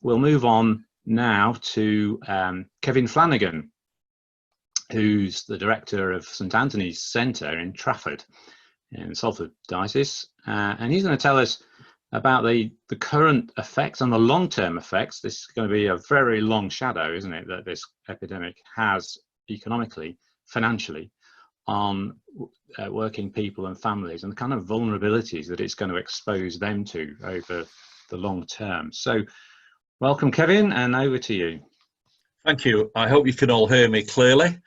we'll move on now to Kevin Flanagan, who's the director of St Anthony's Centre in Trafford in Salford Diocese, and he's going to tell us about the current effects and the long-term effects. This is going to be a very long shadow, isn't it, that this epidemic has economically, financially, on working people and families, and the kind of vulnerabilities that it's going to expose them to over the long term. So welcome, Kevin, and over to you. Thank you. I hope you can all hear me clearly.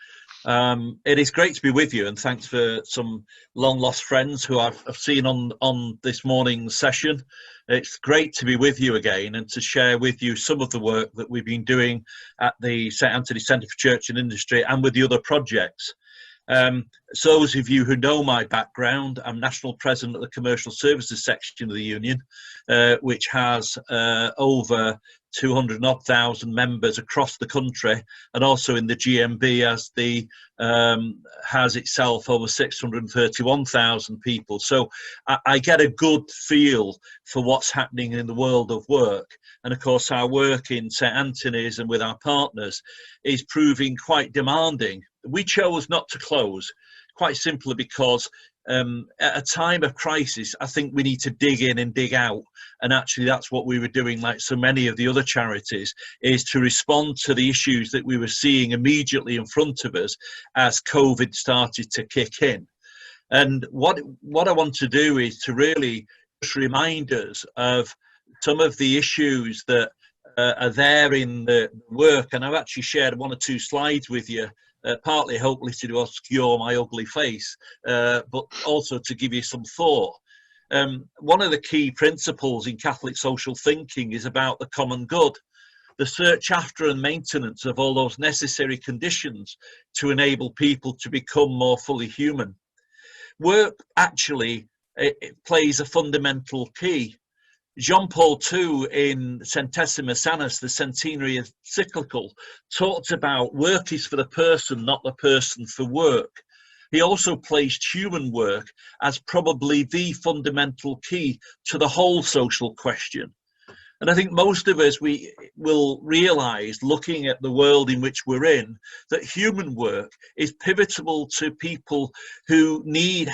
It is great to be with you, and thanks for some long lost friends who I've seen on this morning's session. It's great to be with you again and to share with you some of the work that we've been doing at the St Anthony Centre for Church and Industry and with the other projects. So those of you who know my background, I'm National President of the Commercial Services section of the Union, which has over 200,000 members across the country, and also in the GMB as the has itself over 631,000 people. So I get a good feel for what's happening in the world of work. And of course, our work in St Anthony's and with our partners is proving quite demanding. We chose not to close, quite simply because at a time of crisis, I think we need to dig in and dig out. And actually, that's what we were doing, like so many of the other charities, is to respond to the issues that we were seeing immediately in front of us as COVID started to kick in. And what I want to do is to really just remind us of some of the issues that are there in the work. And I've actually shared 1 or 2 slides with you, partly hopefully to obscure my ugly face, but also to give you some thought. One of the key principles in Catholic social thinking is about the common good, the search after and maintenance of all those necessary conditions to enable people to become more fully human. Work actually it plays a fundamental key. Jean Paul II in Centesimus Annus, the centenary encyclical, talked about work is for the person, not the person for work. He also placed human work as probably the fundamental key to the whole social question. And I think most of us, we will realise, looking at the world in which we're in, that human work is pivotal to people who need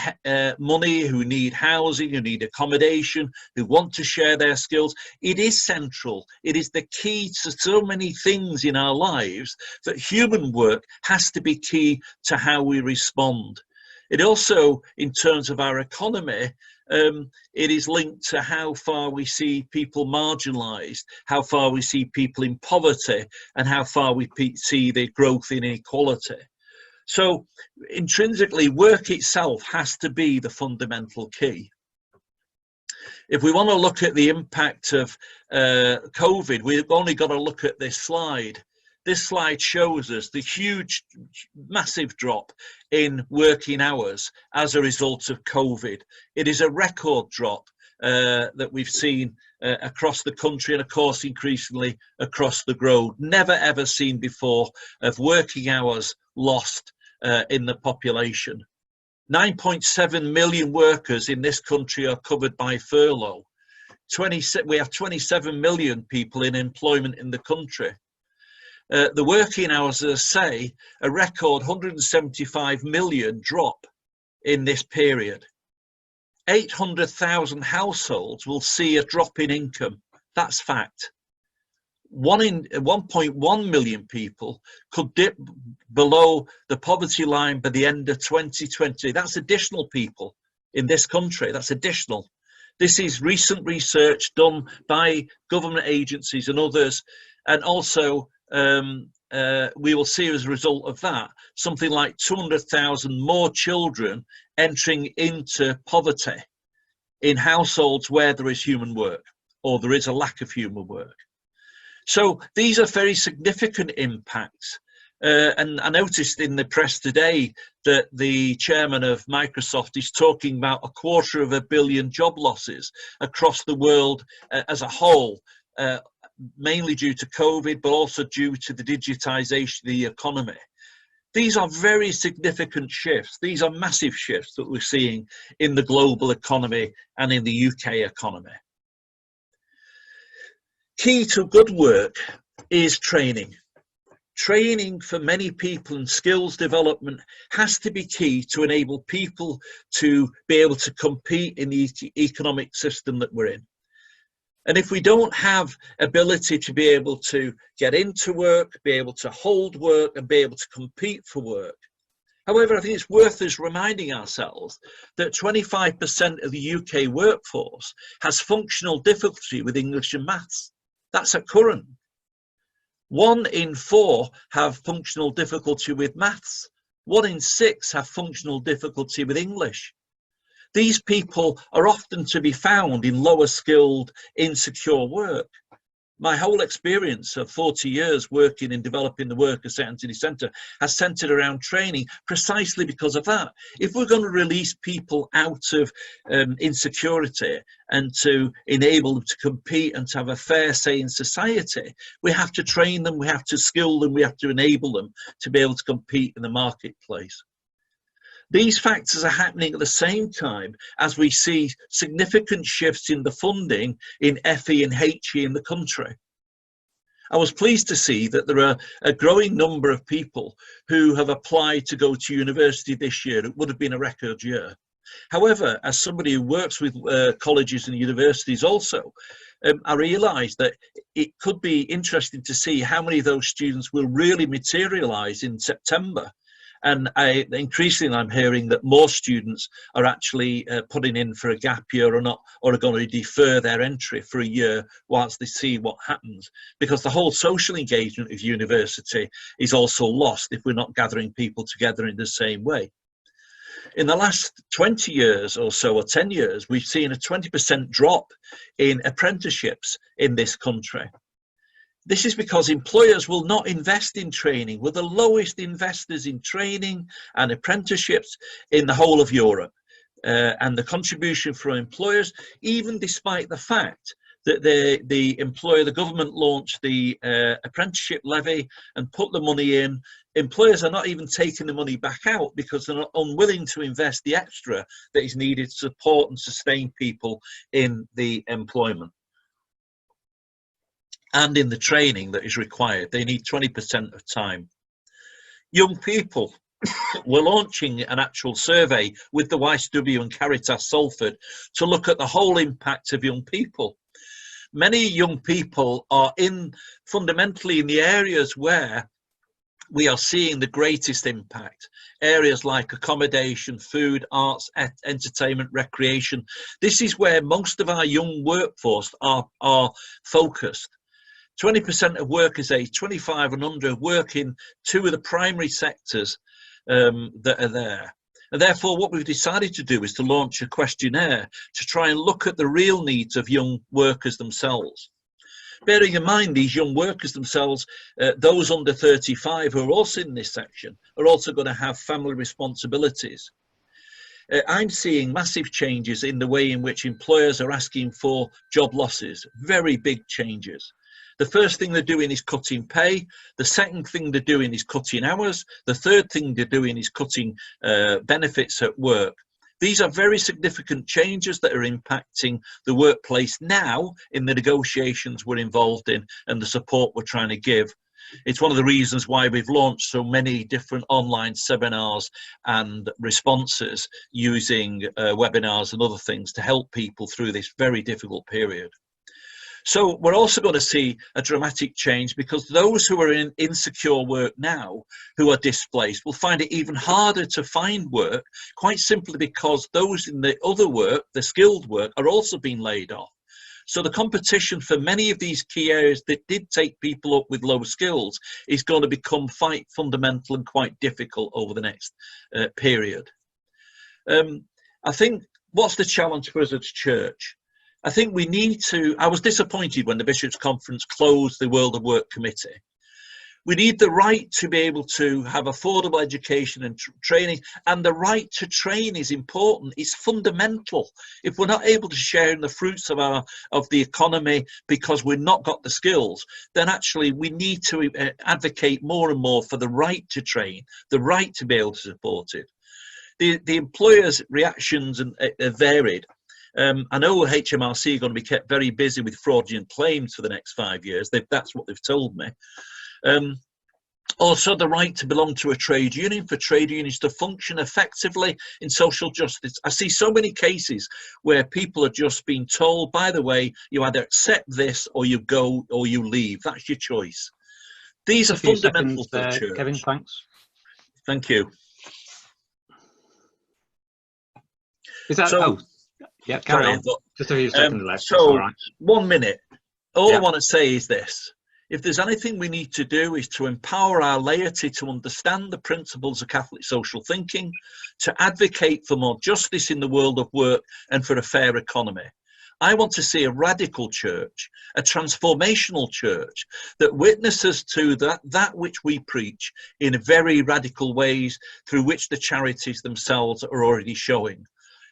money, who need housing, who need accommodation, who want to share their skills. It is central. It is the key to so many things in our lives that human work has to be key to how we respond. It also, in terms of our economy, it is linked to how far we see people marginalised, how far we see people in poverty, and how far we see the growth in inequality. So intrinsically, work itself has to be the fundamental key. If we want to look at the impact of COVID, we've only got to look at this slide. This slide shows us the huge, massive drop in working hours as a result of COVID. It is a record drop that we've seen across the country and, of course, increasingly across the globe. Never, ever seen before of working hours lost in the population. 9.7 million workers in this country are covered by furlough. We have 27 million people in employment in the country. The working hours, as I say, a record 175 million drop in this period. 800,000 households will see a drop in income. That's fact. 1.1 million people could dip below the poverty line by the end of 2020. That's additional people in this country. That's additional. This is recent research done by government agencies and others, and also we will see as a result of that something like 200,000 more children entering into poverty in households where there is human work or there is a lack of human work. So these are very significant impacts. And I noticed in the press today that the chairman of Microsoft is talking about 250 million job losses across the world as a whole, mainly due to COVID, but also due to the digitization of the economy. These are very significant shifts. These are massive shifts that we're seeing in the global economy and in the UK economy. Key to good work is training. Training for many people and skills development has to be key to enable people to be able to compete in the economic system that we're in. And if we don't have ability to be able to get into work, be able to hold work and be able to compete for work. However, I think it's worth us reminding ourselves that 25% of the UK workforce has functional difficulty with English and maths. That's at current. 1 in 4 have functional difficulty with maths. 1 in 6 have functional difficulty with English. These people are often to be found in lower skilled, insecure work. My whole experience of 40 years working in developing the work at St Anthony's Centre has centred around training precisely because of that. If we're going to release people out of insecurity and to enable them to compete and to have a fair say in society, we have to train them, we have to skill them, we have to enable them to be able to compete in the marketplace. These factors are happening at the same time as we see significant shifts in the funding in FE and HE in the country. I was pleased to see that there are a growing number of people who have applied to go to university this year. It would have been a record year. However, as somebody who works with colleges and universities also, I realised that it could be interesting to see how many of those students will really materialise in September. And increasingly I'm hearing that more students are actually putting in for a gap year or not, or are going to defer their entry for a year whilst they see what happens, because the whole social engagement of university is also lost if we're not gathering people together in the same way. In the last 20 years or so, or 10 years, we've seen a 20% drop in apprenticeships in this country. This is because employers will not invest in training. We're the lowest investors in training and apprenticeships in the whole of Europe. And the contribution from employers, even despite the fact that the government launched the apprenticeship levy and put the money in, employers are not even taking the money back out because they're not unwilling to invest the extra that is needed to support and sustain people in the employment and in the training that is required. They need 20% of time. Young people, we're launching an actual survey with the YSW and Caritas Salford to look at the whole impact of young people. Many young people are fundamentally in the areas where we are seeing the greatest impact. Areas like accommodation, food, arts, entertainment, recreation. This is where most of our young workforce are focused. 20% of workers aged 25 and under work in 2 of the primary sectors that are there. And therefore, what we've decided to do is to launch a questionnaire to try and look at the real needs of young workers themselves. Bearing in mind these young workers themselves, those under 35 who are also in this section, are also going to have family responsibilities. I'm seeing massive changes in the way in which employers are asking for job losses, very big changes. The first thing they're doing is cutting pay. The second thing they're doing is cutting hours. The third thing they're doing is cutting benefits at work. These are very significant changes that are impacting the workplace now in the negotiations we're involved in and the support we're trying to give. It's one of the reasons why we've launched so many different online seminars and responses using webinars and other things to help people through this very difficult period. So we're also going to see a dramatic change because those who are in insecure work now, who are displaced, will find it even harder to find work, quite simply because those in the other work, the skilled work, are also being laid off. So the competition for many of these key areas that did take people up with low skills is going to become quite fundamental and quite difficult over the next period. I think what's the challenge for us as a church? I think we need to, I was disappointed when the Bishops' Conference closed the World of Work Committee. We need the right to be able to have affordable education and training, and the right to train is important. It's fundamental. If we're not able to share in the fruits of the economy because we've not got the skills, then actually we need to advocate more and more for the right to train, the right to be able to support it. The employers' reactions are varied. I know HMRC are going to be kept very busy with fraudulent claims for the next 5 years. That's what they've told me. Also, the right to belong to a trade union, for trade unions to function effectively in social justice. I see so many cases where people are just being told, by the way, you either accept this or you go or you leave. That's your choice. These are fundamental to the church. Kevin, thanks. Thank you. Is that, so, yeah, carry sorry, on. Just a few seconds left. So, all right. 1 minute. All Yeah. I want to say is this. If there's anything we need to do is to empower our laity to understand the principles of Catholic social thinking, to advocate for more justice in the world of work and for a fair economy. I want to see a radical church, a transformational church that witnesses to that which we preach in very radical ways through which the charities themselves are already showing.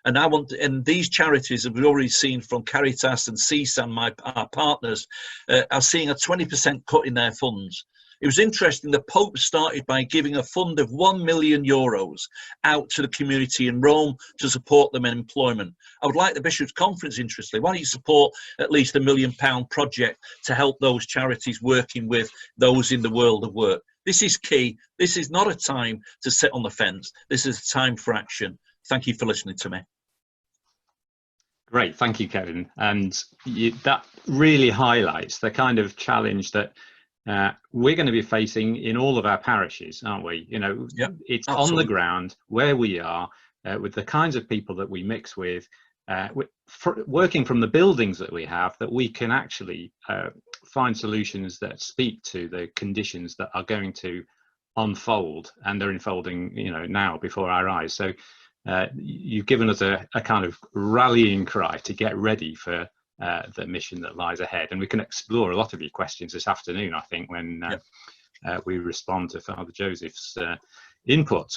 And these charities, as we've already seen from Caritas and CSAM, our partners, are seeing a 20% cut in their funds. It was interesting, the Pope started by giving a fund of €1 million out to the community in Rome to support them in employment. I would like the Bishops' Conference, interestingly, why don't you support at least £1 million project to help those charities working with those in the world of work? This is key. This is not a time to sit on the fence. This is a time for action. Thank you for listening to me. Great, thank you, Kevin. And that really highlights the kind of challenge that we're going to be facing in all of our parishes, aren't we? You know, Yep, it's absolutely. on the ground where we are, with the kinds of people that we mix with, working from the buildings that we have, that we can actually find solutions that speak to the conditions that are going to unfold, and they're unfolding, you know, now before our eyes. So you've given us a kind of rallying cry to get ready for the mission that lies ahead, and we can explore a lot of your questions this afternoon, I think, when we respond to Father Joseph's input.